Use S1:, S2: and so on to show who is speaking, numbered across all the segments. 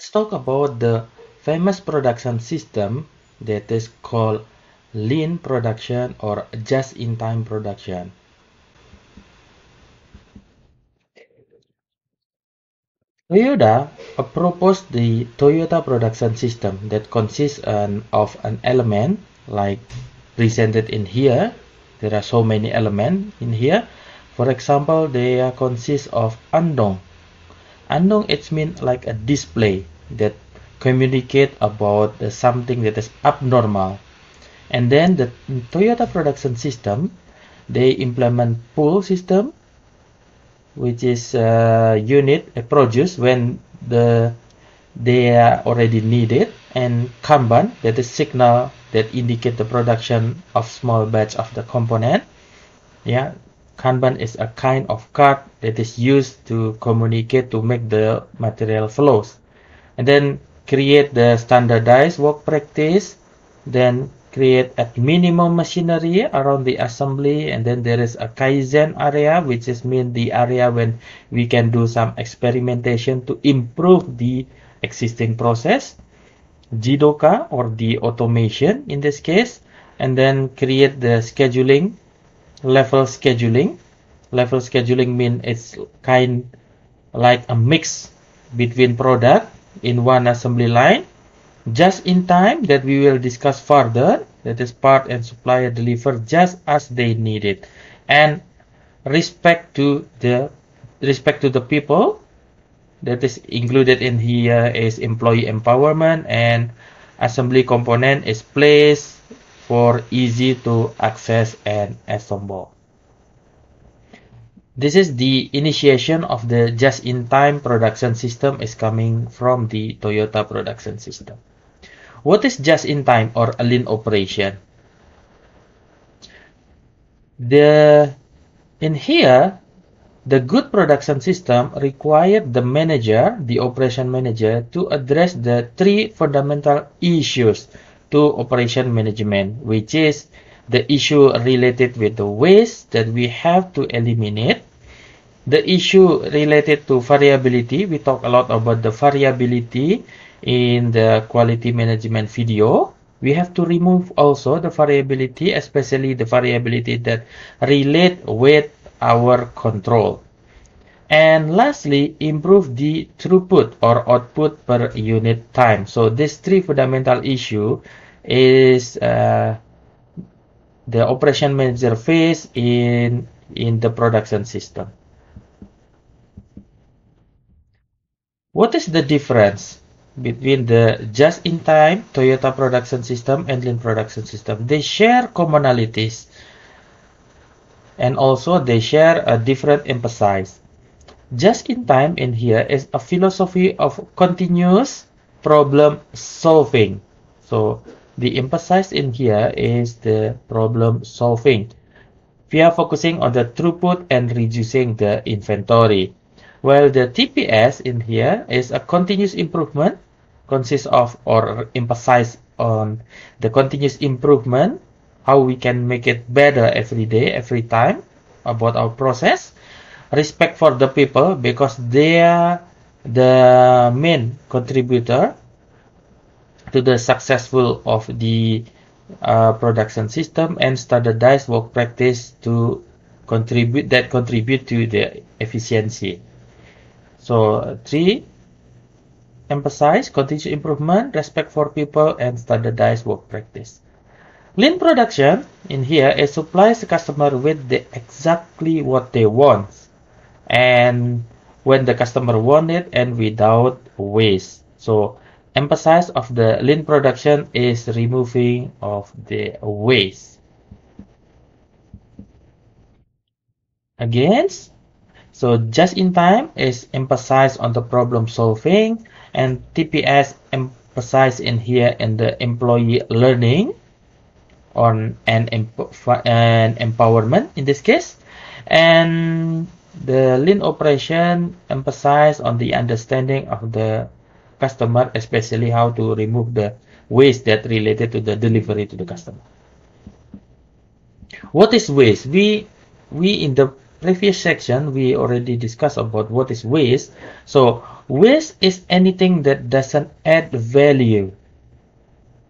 S1: let's talk about the famous production system that is called lean production or just-in-time production. Toyota proposed the Toyota production system that consists of an element like presented in here. There are so many elements in here. For example, they consist of andong. Andong, it means like a display that communicate about something that is abnormal. And then the Toyota production system, they implement pull system, which is unit produced when they are already needed, and Kanban, that is signal that indicate the production of small batch of the component. Yeah, Kanban is a kind of card that is used to communicate to make the material flows. And then create the standardized work practice, then create at minimum machinery around the assembly, and then there is a Kaizen area, which is mean the area when we can do some experimentation to improve the existing process, Jidoka or the automation in this case, and then create the scheduling, level scheduling. Level scheduling means it's kind like a mix between product in one assembly line, just in time that we will discuss further, that is part and supplier deliver just as they need it, and respect to the people, that is included in here is employee empowerment, and assembly component is placed for easy to access and assemble. This is the initiation of the just-in-time production system is coming from the Toyota production system. What is just-in-time or a lean operation? In here, the good production system required the manager, the operation manager, to address the three fundamental issues to operation management, which is the issue related with the waste that we have to eliminate, the issue related to variability. We talk a lot about the variability in the quality management video. We have to remove also the variability, especially the variability that relate with our control. And lastly, improve the throughput or output per unit time. So these three fundamental issue is the operation manager face in the production system. What is the difference between the just-in-time Toyota production system and lean production system? They share commonalities, and also they share a different emphasis. Just-in-time in here is a philosophy of continuous problem solving. So the emphasis in here is the problem solving. We are focusing on the throughput and reducing the inventory. While the TPS in here is a continuous improvement, consists of or emphasize on the continuous improvement, how we can make it better every day, every time about our process. Respect for the people because they are the main contributor to the successful of the production system, and standardized work practice to contribute to the efficiency. So 3, emphasize continuous improvement, respect for people, and standardized work practice. Lean production in here is supplies the customer with exactly what they want, and when the customer want it, and without waste. So emphasis of the lean production is removing of the waste. Again, so just in time is emphasized on the problem solving, and TPS emphasized in here in the employee learning on and empowerment in this case, and the lean operation emphasized on the understanding of the customer, especially how to remove the waste that related to the delivery to the customer. What is waste? We in the previous section, we already discussed about what is waste. So waste is anything that doesn't add value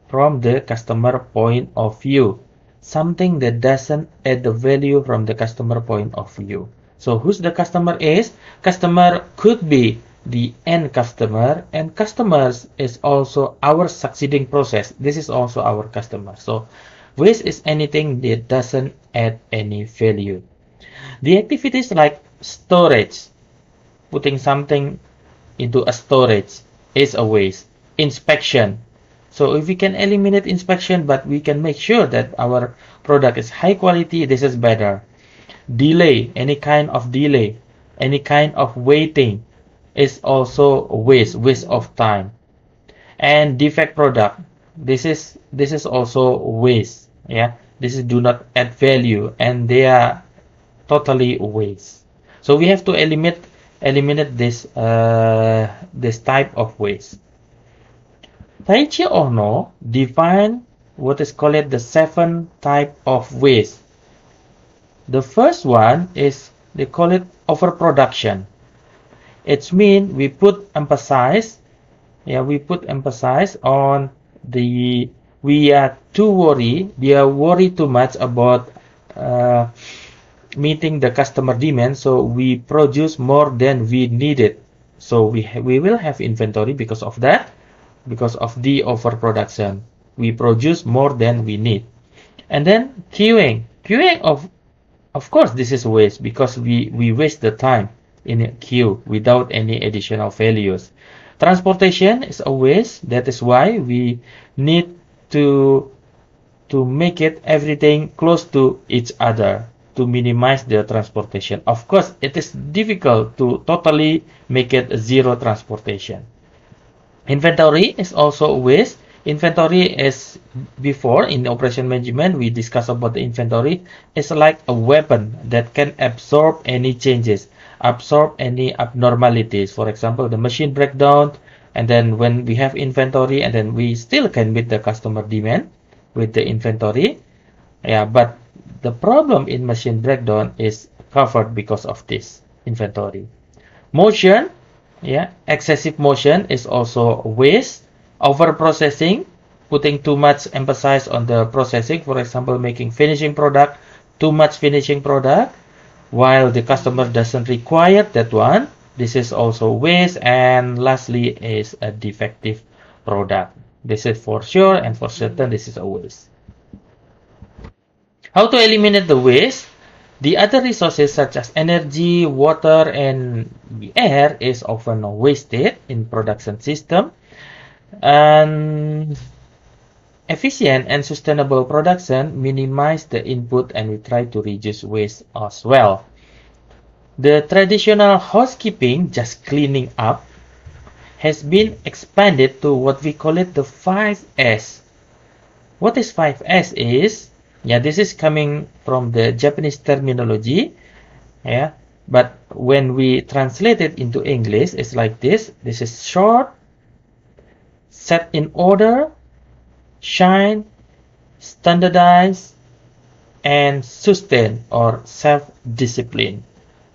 S1: from the customer point of view. Something that doesn't add the value from the customer point of view. So who's the customer is? Customer could be the end customer, and customers is also our succeeding process. This is also our customer. So waste is anything that doesn't add any value. The activities like storage, putting something into a storage, is a waste. Inspection. So if we can eliminate inspection, but we can make sure that our product is high quality, this is better. Delay, any kind of delay, any kind of waiting is also a waste of time. And defect product, this is also waste. Yeah, this is do not add value, and they are totally waste. So we have to eliminate this type of waste. Taichi Ono define what is called the 7 type of waste. The first one is, they call it overproduction. It means we put emphasis on we are worried too much about meeting the customer demand, so we produce more than we needed. So we will have inventory because of that, because of the overproduction. We produce more than we need. And then queuing. Queuing, of course, this is waste because we waste the time in a queue without any additional values. Transportation is a waste. That is why we need to make it everything close to each other to minimize the transportation. Of course, it is difficult to totally make it zero transportation. Inventory is also a waste. Inventory is, before in operation management we discussed about the inventory, is like a weapon that can absorb any changes, absorb any abnormalities. For example, the machine breakdown, and then when we have inventory, and then we still can meet the customer demand with the inventory. Yeah, but the problem in machine breakdown is covered because of this inventory. Motion, yeah, excessive motion is also waste. Over processing, putting too much emphasis on the processing, for example, making finishing product, too much finishing product, while the customer doesn't require that one. This is also waste. And lastly is a defective product. This is for sure, and for certain this is a waste. How to eliminate the waste? The other resources such as energy, water, and the air is often wasted in production system. And efficient and sustainable production minimize the input, and we try to reduce waste as well. The traditional housekeeping, just cleaning up, has been expanded to what we call it the 5S. What is 5S is, yeah, this is coming from the Japanese terminology, yeah, but when we translate it into English, it's like this. This is short, set in order, shine, standardize, and sustain or self-discipline.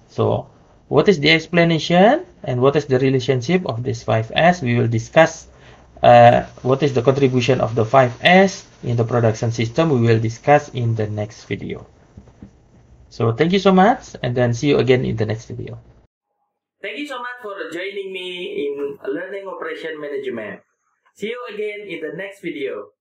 S1: So what is the explanation and what is the relationship of this 5S? We will discuss what is the contribution of the 5S in the production system. We will discuss in the next video. So thank you so much, and then see you again in the next video. Thank you so much for joining me in Learning Operation Management. See you again in the next video.